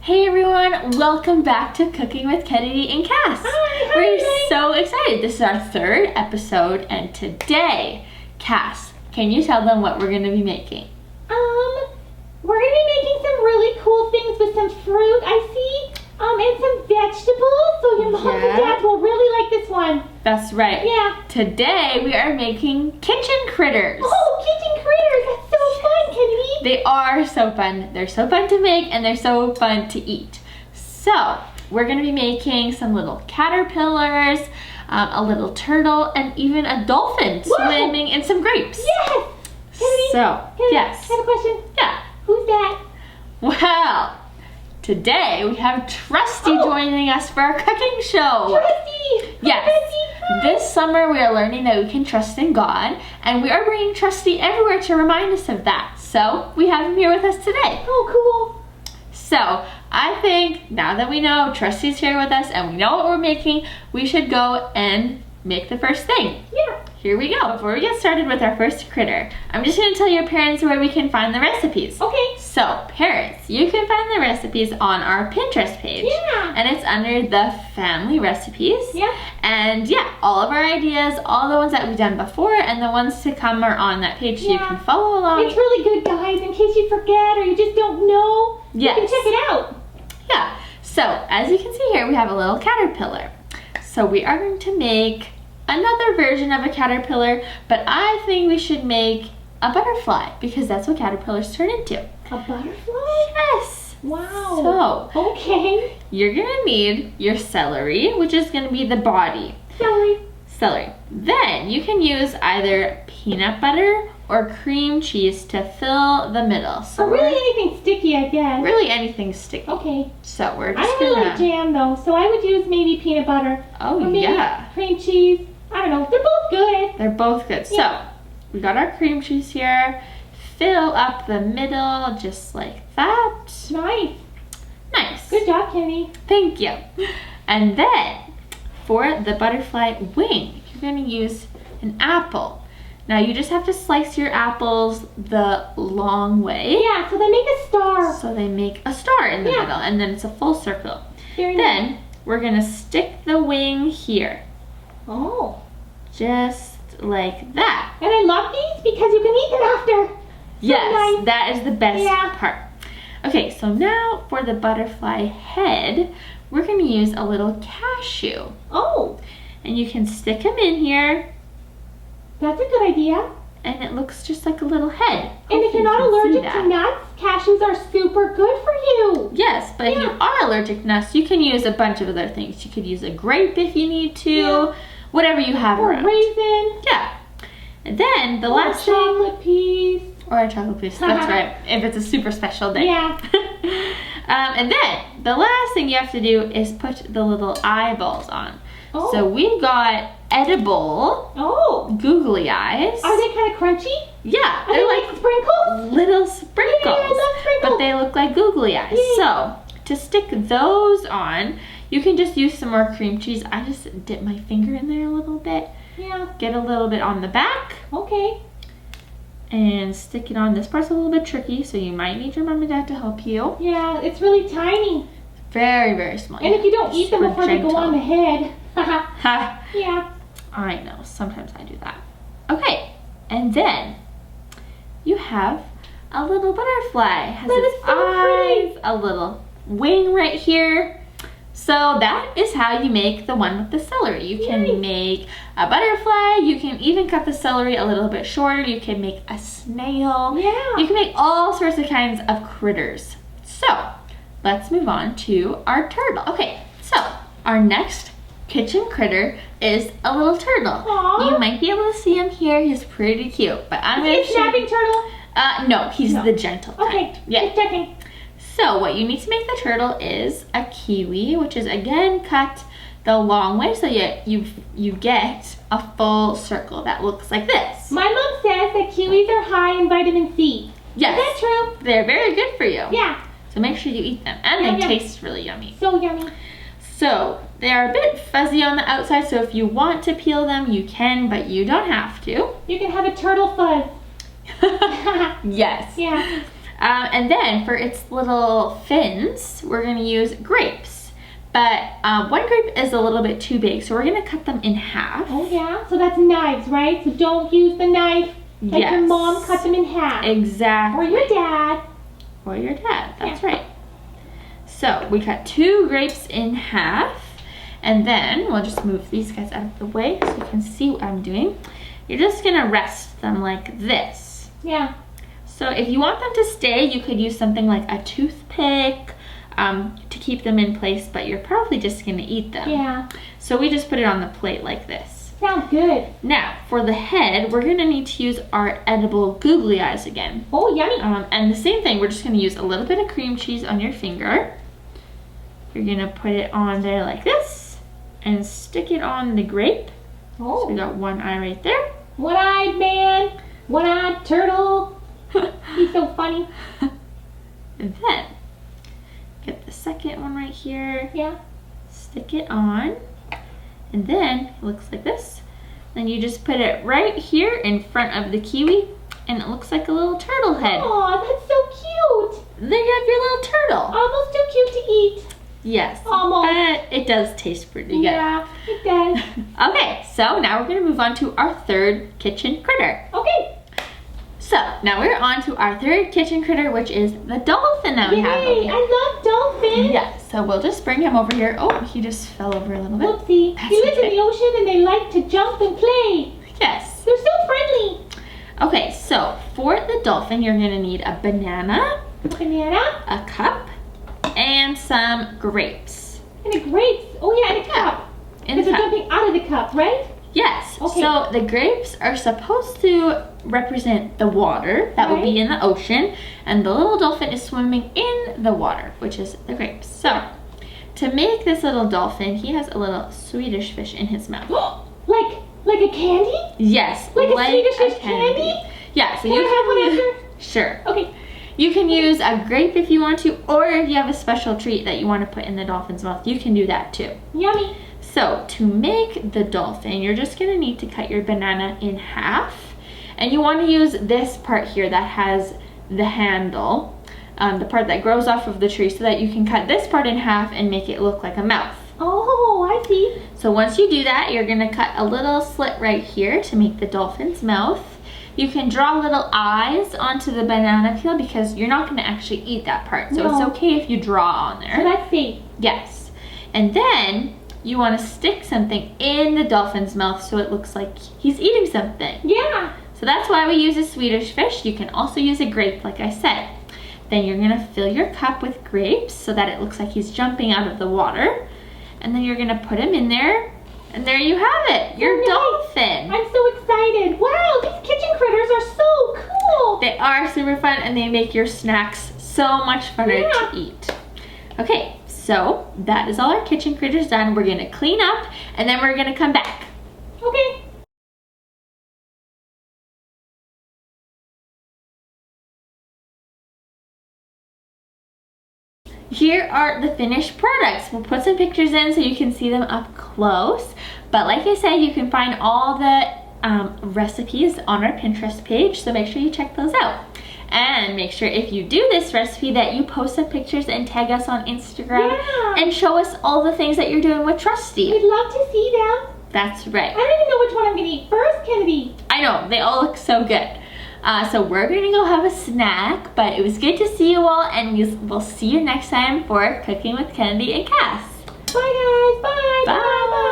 Hey everyone, welcome back to Cooking with Kennedy and Cass. Hi, We're so excited. This is our third episode, and today, Cass, can you tell them what we're going to be making? We're gonna be making some really cool things with some fruit, I see, and some vegetables. So your mom and dad will really like this one. That's right. Yeah. Today we are making kitchen critters. Oh, kitchen critters! That's so fun, Kennedy. They are so fun. They're so fun to make, and they're so fun to eat. So we're going to be making some little caterpillars, a little turtle, and even a dolphin swimming in some grapes. Yes. Kennedy. Kennedy, Yes. I have a question. Yeah. Who's that? Well, today we have Trusty joining us for our cooking show. Trusty. Yes. Trusty. This summer we are learning that we can trust in God, and we are bringing Trusty everywhere to remind us of that. So we have him here with us today. Oh, cool. So I think now that we know Trusty's here with us and we know what we're making, we should go and make the first thing. Yeah. Here we go. Before we get started with our first critter, I'm just going to tell your parents where we can find the recipes. Okay. So, parents, you can find the recipes on our Pinterest page. Yeah. And it's under the family recipes. Yeah. And yeah, all of our ideas, all the ones that we've done before and the ones to come are on that page, so you can follow along. It's really good, guys, in case you forget or you just don't know. Yes. You can check it out. Yeah. So, as you can see here, we have a little caterpillar. So we are going to make another version of a caterpillar, but I think we should make a butterfly because that's what caterpillars turn into. A butterfly? Yes. Wow. So, okay. you're gonna need your celery, which is gonna be the body. Celery. Then you can use either peanut butter or cream cheese to fill the middle. So or really anything sticky, I guess. really anything sticky. Okay. So we're I just don't really gonna. like jam though, so I would use maybe peanut butter. Oh or maybe yeah. cream cheese. I don't know. They're both good. They're both good. Yeah. So we got our cream cheese here. Fill up the middle just like that. Nice. Nice. Good job, Kenny. Thank you. And then for the butterfly wing, you're going to use an apple. Now you just have to slice your apples the long way. Yeah, so they make a star. So they make a star in the middle, and then it's a full circle. Very nice. Then we're going to stick the wing here. Oh. Just like that. And I love these because you can eat them after. Yes, nice. that is the best Yeah. part. Okay, so now for the butterfly head, we're going to use a little cashew. Oh, And you can stick him in here, that's a good idea. and it looks just like a little head. And if Hopefully you're not you can see allergic to nuts, cashews are super good for you. Yes, but if you Yeah. are allergic to nuts, you can use a bunch of other things. You could use a grape if you need to, Yeah. whatever you have Or around. raisin. Yeah. And then the Or last thing, chocolate piece. or a chocolate piece, that's right, if it's a super special day. Yeah. And then the last thing you have to do is put the little eyeballs on. Oh. So we've got edible Oh. googly eyes. Are they kind of crunchy? Yeah, Are they're they like sprinkles? little sprinkles. Yeah, I love sprinkles. But they look like googly eyes. Yeah. So to stick those on, you can just use some more cream cheese. I just dip my finger in there a little bit, Yeah. get a little bit on the back, Okay. and stick it on. This part's a little bit tricky, so you might need your mom and dad to help you. Yeah, it's really tiny. Very, very small. And if you don't eat them Super before they go on the head. Ha, Yeah. I know, sometimes I do that. Okay, and then you have a little butterfly. It has That its is so pretty. eyes, a little wing right here. So that is how you make the one with the celery. You can Nice. make a butterfly. You can even cut the celery a little bit shorter. You can make a snail. Yeah. You can make all sorts of kinds of critters. So let's move on to our turtle. Okay, so our next kitchen critter is a little turtle. Aw. You might be able to see him here. He's pretty cute, but I'm Is going he to a show snapping you. turtle? No, he's No. the gentle kind. Okay. Yeah. Just checking. So what you need to make the turtle is a kiwi, which is again cut the long way, so you get a full circle that looks like this. My mom says that kiwis are high in vitamin C. Yes, Is that true? they're very good for you. Yeah. So make sure you eat them, and Yum, they yum. taste really yummy. So yummy. So they are a bit fuzzy on the outside, so if you want to peel them, you can, but you don't have to. You can have a turtle fuzz. Yes. Yeah. And then for its little fins, we're gonna use grapes. But one grape is a little bit too big, so we're gonna cut them in half. Oh yeah, so that's knives, right? So don't use the knife like your mom cut them in half. Exactly. Or your dad. Or your dad, that's right. So we cut 2 grapes in half, and then we'll just move these guys out of the way so you can see what I'm doing. You're just gonna rest them like this. Yeah. So if you want them to stay, you could use something like a toothpick to keep them in place, but you're probably just gonna eat them. Yeah. So we just put it on the plate like this. Sounds good. Now, for the head, we're gonna need to use our edible googly eyes again. Oh, yummy. And the same thing, we're just gonna use a little bit of cream cheese on your finger. You're gonna put it on there like this and stick it on the grape. Oh. So we got one eye right there. One-eyed man, one-eyed turtle. He's so funny. And then, get the second one right here. Yeah. Stick it on. And then, it looks like this. Then you just put it right here in front of the kiwi. And it looks like a little turtle head. Aw, that's so cute. There you have your little turtle. Almost too cute to eat. Yes. Almost. But it does taste pretty good. Yeah, it does. Okay, so now we're gonna move on to our third kitchen critter. Okay. So now we're on to our third kitchen critter, which is the dolphin that we have over Yay, here. I love dolphins. Yeah, so we'll just bring him over here. Oh, he just fell over a little bit. Oopsie. That's He lives in okay. the ocean and they like to jump and play. Yes. They're so friendly. Okay, so for the dolphin, you're gonna need a banana, Banana a cup, and some grapes. and a grapes. Oh yeah, and a cup. In the Because they're cup. jumping out of the cup, right? Yes. Okay. So the grapes are supposed to represent the water that would be Right. in the ocean, and the little dolphin is swimming in the water, which is the grapes. So to make this little dolphin, he has a little Swedish fish in his mouth. like a candy? Yes, Like a Swedish fish candy? Yeah. So Can you I have one can use, after? sure. Okay. You can use a grape if you want to, or if you have a special treat that you want to put in the dolphin's mouth, you can do that too. Yummy. So to make the dolphin, you're just gonna need to cut your banana in half. And you wanna use this part here that has the handle, the part that grows off of the tree, so that you can cut this part in half and make it look like a mouth. Oh, I see. So once you do that, you're gonna cut a little slit right here to make the dolphin's mouth. You can draw little eyes onto the banana peel because you're not gonna actually eat that part. So No. it's okay if you draw on there. So that's safe. Yes. And then you want to stick something in the dolphin's mouth so it looks like he's eating something. Yeah. So that's why we use a Swedish fish. You can also use a grape, like I said. Then you're going to fill your cup with grapes so that it looks like he's jumping out of the water. And then you're going to put him in there. And there you have it, your nice. dolphin. I'm so excited. Wow, these kitchen critters are so cool. They are super fun and they make your snacks so much funner Yeah. to eat. Okay, so that is all our kitchen critters done. We're gonna clean up and then we're gonna come back. Okay. Here are the finished products. We'll put some pictures in so you can see them up close. But like I said, you can find all the recipes on our Pinterest page, so make sure you check those out. And make sure if you do this recipe that you post some pictures and tag us on Instagram Yeah. and show us all the things that you're doing with Trusty. We'd love to see them. That's I right. don't even know which one I'm gonna eat first, Kennedy. I know, they all look so good. So we're gonna go have a snack, but it was good to see you all, and we'll see you next time for Cooking with Kennedy and Cass. Bye guys.